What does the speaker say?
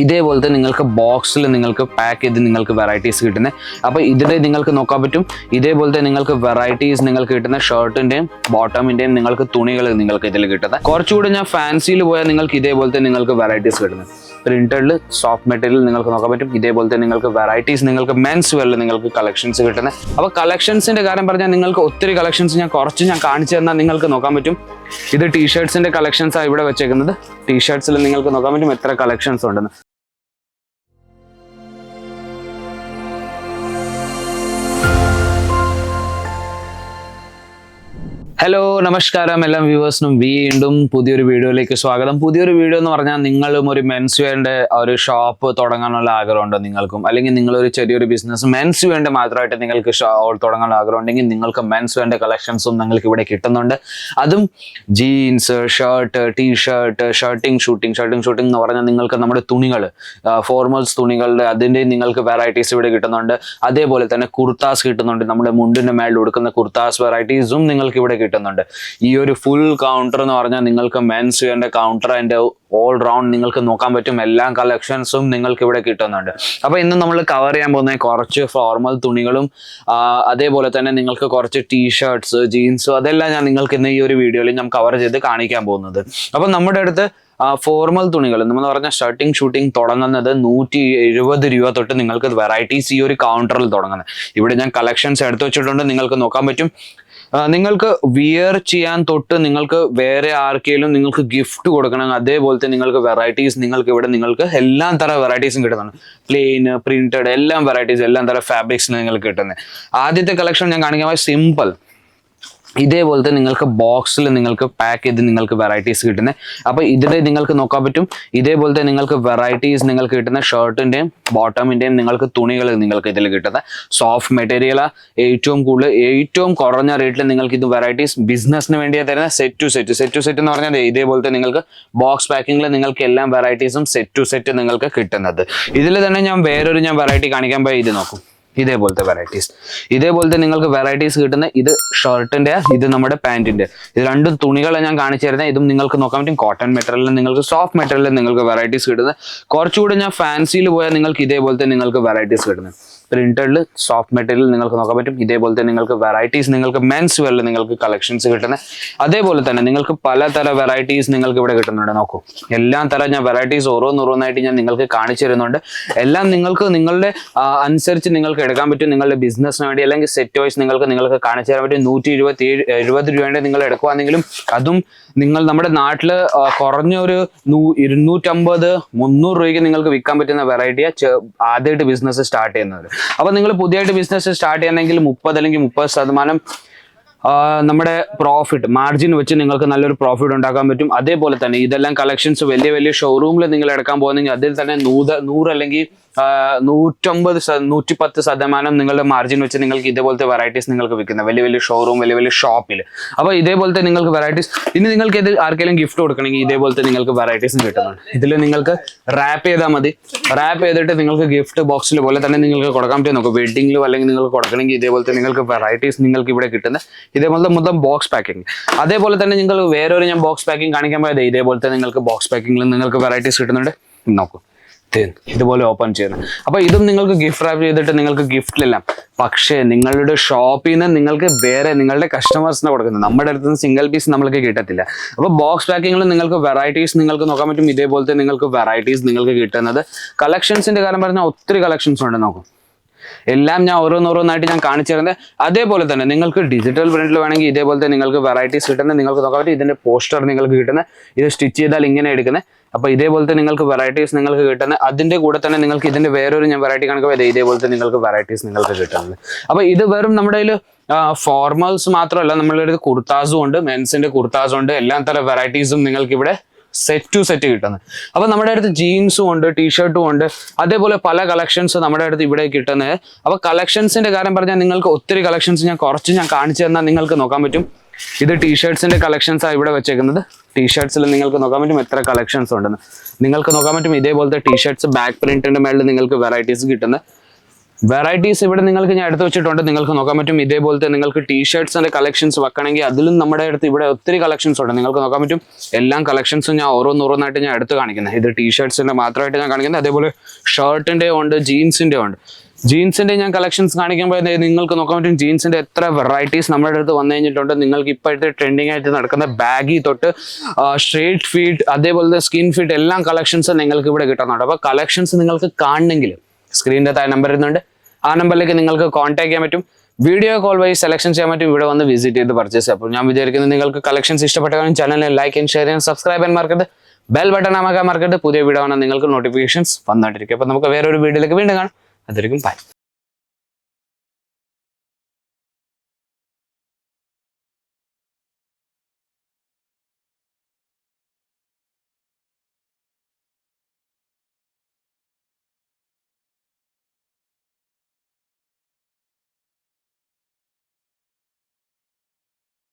ഇതേപോലത്തെ നിങ്ങൾക്ക് ബോക്സിൽ നിങ്ങൾക്ക് പാക്ക് ചെയ്ത് നിങ്ങൾക്ക് വെറൈറ്റീസ് കിട്ടുന്നത്. അപ്പോൾ ഇതിൽ നിങ്ങൾക്ക് നോക്കാൻ പറ്റും. ഇതേപോലത്തെ നിങ്ങൾക്ക് വെറൈറ്റീസ് നിങ്ങൾക്ക് കിട്ടുന്ന ഷർട്ടിൻ്റെയും ബോട്ടമിൻ്റെയും നിങ്ങൾക്ക് തുണികൾ നിങ്ങൾക്ക് ഇതിൽ കിട്ടുന്നത്. കുറച്ചുകൂടി ഞാൻ ഫാൻസിയിൽ പോയാൽ നിങ്ങൾക്ക് ഇതേപോലത്തെ നിങ്ങൾക്ക് വെറൈറ്റീസ് കിട്ടുന്നത്. പ്രിന്റഡിൽ സോഫ്റ്റ് മെറ്റീരിയൽ നിങ്ങൾക്ക് നോക്കാൻ പറ്റും. ഇതേപോലത്തെ നിങ്ങൾക്ക് വെറൈറ്റീസ് നിങ്ങൾക്ക് മെൻസ് വെയറിൽ നിങ്ങൾക്ക് കളക്ഷൻസ് കിട്ടുന്നത്. അപ്പോൾ കളക്ഷൻസിൻ്റെ കാര്യം പറഞ്ഞാൽ നിങ്ങൾക്ക് ഒത്തിരി കളക്ഷൻസ് ഞാൻ കാണിച്ചു തന്നാൽ നിങ്ങൾക്ക് നോക്കാൻ പറ്റും. ഇത് ടീഷർട്സിൻ്റെ കളക്ഷൻസാണ് ഇവിടെ വെച്ചേക്കുന്നത്. ടീഷർട്സിൽ നിങ്ങൾക്ക് നോക്കാൻ പറ്റും എത്ര കളക്ഷൻസ് ഉണ്ടെന്ന്. ഹലോ നമസ്കാരം, എല്ലാ വ്യൂവേഴ്സിനും വീണ്ടും പുതിയൊരു വീഡിയോയിലേക്ക് സ്വാഗതം. പുതിയൊരു വീഡിയോ എന്ന് പറഞ്ഞാൽ നിങ്ങളും ഒരു മെൻസ് വെയറിന്റെ ഒരു ഷോപ്പ് തുടങ്ങാനുള്ള ആഗ്രഹമുണ്ടോ നിങ്ങൾക്കും, അല്ലെങ്കിൽ നിങ്ങളൊരു ചെറിയൊരു ബിസിനസ് മെൻസ് വെയറിന്റെ മാത്രമായിട്ട് നിങ്ങൾക്ക് തുടങ്ങാനുള്ള ആഗ്രഹം ഉണ്ടെങ്കിൽ നിങ്ങൾക്ക് മെൻസ് വെയറിന്റെ കളക്ഷൻസും നിങ്ങൾക്ക് ഇവിടെ കിട്ടുന്നുണ്ട്. അതും ജീൻസ്, ഷർട്ട്, ടീഷർട്ട്, ഷർട്ടിങ് എന്ന് പറഞ്ഞാൽ നിങ്ങൾക്ക് നമ്മുടെ തുണികൾ, ഫോർമൽസ് തുണികളുടെ അതിൻ്റെ നിങ്ങൾക്ക് വെറൈറ്റീസ് ഇവിടെ കിട്ടുന്നുണ്ട്. അതേപോലെ തന്നെ കുർത്താസ് കിട്ടുന്നുണ്ട്. നമ്മുടെ മുണ്ടിന്റെ മേളിൽ കൊടുക്കുന്ന കുർത്താസ് വെറൈറ്റീസും നിങ്ങൾക്ക് ഇവിടെ കിട്ടുന്നുണ്ട്. ഈ ഒരു ഫുൾ കൗണ്ടർ എന്ന് പറഞ്ഞാൽ നിങ്ങൾക്ക് മെൻസ് വെയറിന്റെ കൗണ്ടർ അതിന്റെ ഓൾ റൗണ്ട് നിങ്ങൾക്ക് നോക്കാൻ പറ്റും. എല്ലാ കളക്ഷൻസും നിങ്ങൾക്ക് ഇവിടെ കിട്ടുന്നുണ്ട്. അപ്പൊ ഇന്ന് നമ്മൾ കവർ ചെയ്യാൻ പോകുന്ന കുറച്ച് ഫോർമൽ തുണികളും അതേപോലെ തന്നെ നിങ്ങൾക്ക് കുറച്ച് ടീഷർട്ട്സ്, ജീൻസും അതെല്ലാം ഞാൻ നിങ്ങൾക്ക് ഇന്ന് ഈ ഒരു വീഡിയോയിൽ ഞാൻ കവർ ചെയ്ത് കാണിക്കാൻ പോകുന്നത്. അപ്പൊ നമ്മുടെ അടുത്ത് ഫോർമൽ തുണികൾ നമ്മൾ പറഞ്ഞ ഷൂട്ടിംഗ് തുടങ്ങുന്നത് 170 രൂപ തൊട്ട് നിങ്ങൾക്ക് വെറൈറ്റീസ് ഈ ഒരു കൗണ്ടറിൽ തുടങ്ങുന്നത്. ഇവിടെ ഞാൻ കളക്ഷൻസ് എടുത്തു വെച്ചിട്ടുണ്ട്, നിങ്ങൾക്ക് നോക്കാൻ പറ്റും. നിങ്ങൾക്ക് വിയർ ചെയ്യാൻ തൊട്ട് നിങ്ങൾക്ക് വേറെ ആർക്കെങ്കിലും നിങ്ങൾക്ക് ഗിഫ്റ്റ് കൊടുക്കണം, അതേപോലത്തെ നിങ്ങൾക്ക് വെറൈറ്റീസ് നിങ്ങൾക്ക് ഇവിടെ നിങ്ങൾക്ക് എല്ലാ തരം വെറൈറ്റീസും കിട്ടുന്നുണ്ട്. പ്ലെയിൻ, പ്രിന്റഡ്, എല്ലാം വെറൈറ്റീസ്, എല്ലാം തരം ഫാബ്രിക്സ് നിങ്ങൾക്ക് കിട്ടുന്നത്. ആദ്യത്തെ കളക്ഷൻ ഞാൻ കാണിക്കാൻ സിമ്പിൾ. ഇതേപോലത്തെ നിങ്ങൾക്ക് ബോക്സിൽ നിങ്ങൾക്ക് പാക്ക് ചെയ്ത് നിങ്ങൾക്ക് വെറൈറ്റീസ് കിട്ടുന്നത്. അപ്പോൾ ഇതിൽ നിങ്ങൾക്ക് നോക്കാൻ പറ്റും. ഇതേപോലത്തെ നിങ്ങൾക്ക് വെറൈറ്റീസ് നിങ്ങൾക്ക് കിട്ടുന്ന ഷർട്ടിൻ്റെയും ബോട്ടമിൻ്റെയും നിങ്ങൾക്ക് തുണികൾ നിങ്ങൾക്ക് ഇതിൽ കിട്ടുന്നത്. സോഫ്റ്റ് മെറ്റീരിയലാണ്, ഏറ്റവും കുറഞ്ഞ റേറ്റിൽ നിങ്ങൾക്ക് ഇത് വെറൈറ്റീസ് ബിസിനസ്സിന് വേണ്ടിയാണ് തരുന്ന. സെറ്റ് ടു സെറ്റ് എന്ന് പറഞ്ഞാൽ ഇതേപോലത്തെ നിങ്ങൾക്ക് ബോക്സ് പാക്കിങ്ങിൽ നിങ്ങൾക്ക് എല്ലാ വെറൈറ്റീസും സെറ്റ് ടു സെറ്റ് നിങ്ങൾക്ക് കിട്ടുന്നത്. ഇതിൽ തന്നെ ഞാൻ വേറൊരു വെറൈറ്റി കാണിക്കാൻ പോയി. ഇത് നോക്കും, ഇതേപോലത്തെ നിങ്ങൾക്ക് വെറൈറ്റീസ് കിട്ടുന്ന. ഇത് ഷർട്ടിന്റെ, ഇത് നമ്മുടെ പാന്റിന്റെ. ഇത് രണ്ടും തുണികളെ ഞാൻ കാണിച്ചു തരുന്നത്. ഇതും നിങ്ങൾക്ക് നോക്കാൻ പറ്റും. കോട്ടൺ മെറ്റീരിയലിൽ നിങ്ങൾക്ക് സോഫ്റ്റ് മെറ്റീരിയലിൽ നിങ്ങൾക്ക് വെറൈറ്റീസ് കിട്ടുന്നത്. കുറച്ചുകൂടി ഞാൻ ഫാൻസിയിൽ പോയാൽ നിങ്ങൾക്ക് ഇതേപോലത്തെ നിങ്ങൾക്ക് വെറൈറ്റീസ് കിട്ടുന്നത്. പ്രിന്റഡിൽ സോഫ്റ്റ് മെറ്റീരിയൽ നിങ്ങൾക്ക് നോക്കാൻ പറ്റും. ഇതേപോലത്തെ നിങ്ങൾക്ക് വെറൈറ്റീസ് നിങ്ങൾക്ക് മെൻസ് വെയറിൽ നിങ്ങൾക്ക് കളക്ഷൻസ് കിട്ടുന്നത്. അതേപോലെ തന്നെ നിങ്ങൾക്ക് പലതരം വെറൈറ്റീസ് നിങ്ങൾക്ക് ഇവിടെ കിട്ടുന്നുണ്ട്. നോക്കൂ, എല്ലാ തരം ഞാൻ വെറൈറ്റീസ് ഓരോന്നായിട്ട് ഞാൻ നിങ്ങൾക്ക് കാണിച്ചു തരുന്നുണ്ട്. എല്ലാം നിങ്ങൾക്ക് നിങ്ങളുടെ അനുസരിച്ച് നിങ്ങൾക്ക് എടുക്കാൻ പറ്റും. നിങ്ങളുടെ ബിസിനസ്സിന് വേണ്ടി അല്ലെങ്കിൽ സെറ്റ് വൈസ് നിങ്ങൾക്ക് കാണിച്ചു തരാൻ പറ്റും. 170 രൂപയുടെ നിങ്ങൾ എടുക്കുവാണെങ്കിലും അതും നിങ്ങൾ നമ്മുടെ നാട്ടിൽ കുറഞ്ഞ ഒരു 250-300 രൂപയ്ക്ക് നിങ്ങൾക്ക് വിൽക്കാൻ പറ്റുന്ന വെറൈറ്റിയാണ് ആദ്യമായിട്ട് ബിസിനസ് സ്റ്റാർട്ട് ചെയ്യുന്നത്. അപ്പൊ നിങ്ങൾ പുതിയതായിട്ട് ബിസിനസ് സ്റ്റാർട്ട് ചെയ്യണമെങ്കിൽ 30 അല്ലെങ്കിൽ 30% നമ്മുടെ പ്രോഫിറ്റ് മാർജിൻ വെച്ച് നിങ്ങൾക്ക് നല്ലൊരു പ്രോഫിറ്റ് ഉണ്ടാക്കാൻ പറ്റും. അതേപോലെ തന്നെ ഇതെല്ലാം കളക്ഷൻസ് വലിയ ഷോറൂമിൽ നിങ്ങൾ എടുക്കാൻ പോകുന്നെങ്കിൽ അതിൽ തന്നെ 100 അല്ലെങ്കിൽ 110% നിങ്ങളുടെ മാർജിൻ വെച്ച് നിങ്ങൾക്ക് ഇതേപോലത്തെ വെറൈറ്റീസ് നിങ്ങൾക്ക് വിൽക്കുന്നത് വലിയ ഷോറൂം, വലിയ ഷോപ്പിൽ. അപ്പോൾ ഇതേപോലത്തെ നിങ്ങൾക്ക് വെറൈറ്റീസ് ഇനി നിങ്ങൾക്ക് ഇത് ആർക്കെങ്കിലും ഗിഫ്റ്റ് കൊടുക്കണമെങ്കിൽ ഇതേപോലത്തെ നിങ്ങൾക്ക് വെറൈറ്റീസും കിട്ടുന്നുണ്ട്. ഇതിൽ നിങ്ങൾക്ക് റാപ്പ് ചെയ്താൽ മതി. റാപ്പ് ചെയ്തിട്ട് നിങ്ങൾക്ക് ഗിഫ്റ്റ് ബോക്സിൽ പോലെ തന്നെ നിങ്ങൾക്ക് കൊടുക്കാൻ പറ്റും. നോക്കും വെഡിങ്ങിലും അല്ലെങ്കിൽ നിങ്ങൾക്ക് കൊടുക്കണമെങ്കിൽ ഇതേപോലത്തെ നിങ്ങൾക്ക് വെറൈറ്റീസ് നിങ്ങൾക്ക് ഇവിടെ കിട്ടുന്നത്. ഇതേപോലത്തെ മൊത്തം ബോക്സ് പാക്കിംഗ്. അതേപോലെ തന്നെ നിങ്ങൾ വേറൊരു ഞാൻ ബോക്സ് പാക്കിംഗ് കാണിക്കാൻ പോയത് ഇതേപോലത്തെ നിങ്ങൾക്ക് ബോക്സ് പാക്കിംഗിൽ നിങ്ങൾക്ക് വെറൈറ്റീസ് കിട്ടുന്നുണ്ട്. നോക്കൂ, ഇതുപോലെ ഓപ്പൺ ചെയ്യുന്നത്. അപ്പൊ ഇതും നിങ്ങൾക്ക് ഗിഫ്റ്റ് റാപ്പ് ചെയ്തിട്ട് നിങ്ങൾക്ക് ഗിഫ്റ്റിലെല്ലാം. പക്ഷേ നിങ്ങളുടെ ഷോപ്പിൽ നിന്ന് നിങ്ങൾക്ക് വേറെ നിങ്ങളുടെ കസ്റ്റമേഴ്സിനെ കൊടുക്കുന്നത്. നമ്മുടെ അടുത്ത് നിന്ന് സിംഗിൾ പീസ് നമ്മൾക്ക് കിട്ടത്തില്ല. അപ്പൊ ബോക്സ് പാക്കിങ്ങിൽ നിങ്ങൾക്ക് വെറൈറ്റീസ് നിങ്ങൾക്ക് നോക്കാൻ പറ്റും. ഇതേപോലത്തെ നിങ്ങൾക്ക് വെറൈറ്റീസ് നിങ്ങൾക്ക് കിട്ടുന്നത്. കളക്ഷൻസിന്റെ കാര്യം പറഞ്ഞാൽ ഒത്തിരി കളക്ഷൻസ് ഉണ്ട്. നോക്കും, എല്ലാം ഞാൻ ഓരോന്നായിട്ട് ഞാൻ കാണിച്ചു തരുന്നത്. അതേപോലെ തന്നെ നിങ്ങൾക്ക് ഡിജിറ്റൽ പ്രിന്റിൽ വേണമെങ്കിൽ ഇതേപോലത്തെ നിങ്ങൾക്ക് വെറൈറ്റീസ് കിട്ടുന്നത്. നിങ്ങൾക്ക് നോക്കാൻ പറ്റും. ഇതിന്റെ പോസ്റ്റർ നിങ്ങൾക്ക് കിട്ടുന്നത്. ഇത് സ്റ്റിച്ച് ചെയ്താൽ ഇങ്ങനെ എടുക്കുന്നത്. അപ്പൊ ഇതേപോലത്തെ നിങ്ങൾക്ക് വെറൈറ്റീസ് നിങ്ങൾക്ക് കിട്ടുന്നത്. അതിന്റെ കൂടെ തന്നെ നിങ്ങൾക്ക് ഇതിന്റെ വേറൊരു ഞാൻ വെറൈറ്റി കാണിക്കുമ്പോൾ ഇതേപോലത്തെ നിങ്ങൾക്ക് വെറൈറ്റീസ് നിങ്ങൾക്ക് കിട്ടുന്നത്. അപ്പൊ ഇത് വെറും നമ്മുടെ കയ്യിൽ ഫോർമൽസ് മാത്രമല്ല, നമ്മളുടെ അടുത്ത് കുർത്താസും ഉണ്ട്, മെൻസിന്റെ കുർത്താസും ഉണ്ട്. എല്ലാ തരം വെറൈറ്റീസും നിങ്ങൾക്ക് ഇവിടെ സെറ്റ് ടു സെറ്റ് കിട്ടുന്നത്. അപ്പൊ നമ്മുടെ അടുത്ത് ജീൻസും ഉണ്ട്, ടീഷർട്ടും ഉണ്ട്. അതേപോലെ പല കളക്ഷൻസ് നമ്മുടെ അടുത്ത് ഇവിടെ കിട്ടുന്നത്. അപ്പൊ കളക്ഷൻസിന്റെ കാര്യം പറഞ്ഞാൽ നിങ്ങൾക്ക് ഒത്തിരി കളക്ഷൻസ് ഞാൻ കാണിച്ചു തന്നാൽ നിങ്ങൾക്ക് നോക്കാൻ പറ്റും. ഇത് ടീഷർട്സിന്റെ കളക്ഷൻസാണ് ഇവിടെ വെച്ചേക്കുന്നത്. ടീഷർട്സിൽ നിങ്ങൾക്ക് നോക്കാൻ പറ്റും എത്ര കളക്ഷൻസ് ഉണ്ടെന്ന് നിങ്ങൾക്ക് നോക്കാൻ പറ്റും. ഇതേപോലത്തെ ടീഷർട്സ് ബാക്ക് പ്രിന്റിന്റെ മേളിൽ നിങ്ങൾക്ക് വെറൈറ്റീസ് കിട്ടുന്നത്. വെറൈറ്റീസ് ഇവിടെ നിങ്ങൾക്ക് ഞാൻ എടുത്തു വെച്ചിട്ടുണ്ട്. നിങ്ങൾക്ക് നോക്കാൻ പറ്റും. ഇതേപോലത്തെ നിങ്ങൾക്ക് ടീഷർട്ട്സിന്റെ കളക്ഷൻസ് വെക്കണമെങ്കിൽ അതിലും നമ്മുടെ അടുത്ത് ഇവിടെ ഒത്തിരി കളക്ഷൻസ് ഉണ്ട്. നിങ്ങൾക്ക് നോക്കാൻ പറ്റും. എല്ലാ കളക്ഷൻസും ഞാൻ ഓരോന്നോരോന്നായിട്ട് ഞാൻ എടുത്ത് കാണിക്കുന്നത്. ഇത് ടീഷർട്ട്സിന്റെ മാത്രമായിട്ട് ഞാൻ കാണിക്കുന്നത്. അതേപോലെ ഷർട്ടിന്റെ ഉണ്ട്, ജീൻസിന്റെ ഉണ്ട്. ജീൻസിന്റെ ഞാൻ കളക്ഷൻസ് കാണിക്കുമ്പോൾ നിങ്ങൾക്ക് നോക്കാൻ പറ്റും ജീൻസിന്റെ എത്ര വെറൈറ്റീസ് നമ്മുടെ അടുത്ത് വന്നു കഴിഞ്ഞിട്ടുണ്ട്. നിങ്ങൾക്ക് ഇപ്പോഴത്തെ ട്രെൻഡിങ് ആയിട്ട് നടക്കുന്ന ബാഗി തൊട്ട് സ്ട്രേറ്റ് ഫീറ്റ് അതേപോലെ സ്കിൻ ഫിറ്റ് എല്ലാം കളക്ഷൻസ് നിങ്ങൾക്ക് ഇവിടെ കിട്ടുന്നുണ്ട്. അപ്പോൾ കളക്ഷൻസ് നിങ്ങൾക്ക് കാണണമെങ്കിൽ സ്ക്രീനിന്റെ താഴെ നമ്പർ ഇരുന്നുണ്ട്. ആ നമ്പറിലേക്ക് നിങ്ങൾക്ക് കോൺടാക്ട് ചെയ്യാൻ പറ്റും. വീഡിയോ കോൾ വഴി സെലക്ഷൻ ചെയ്യാൻ പറ്റും. ഇവിടെ വന്ന് വിസിറ്റ് ചെയ്ത് പർച്ചേസ്. അപ്പോൾ ഞാൻ വിചാരിക്കുന്നത് നിങ്ങൾക്ക് കളക്ഷൻസ് ഇഷ്ടപ്പെട്ട ചാനലിനെ ലൈക്ക് ആൻഡ് ഷെയർ ചെയ്യാൻ സബ്സ്ക്രൈബ് ചെയ്യാൻ മറക്കരുത്. ബെൽ ബട്ടൺ അമർത്താൻ മറക്കരുത്. പുതിയ വീഡിയോ ആണ് നിങ്ങൾക്ക് നോട്ടിഫിക്കേഷൻസ് വന്നുകൊണ്ടിരിക്കും. അപ്പോൾ നമുക്ക് വേറൊരു വീഡിയോയിലേക്ക് വീണ്ടും കാണാം. അതായിരിക്കും ബൈ.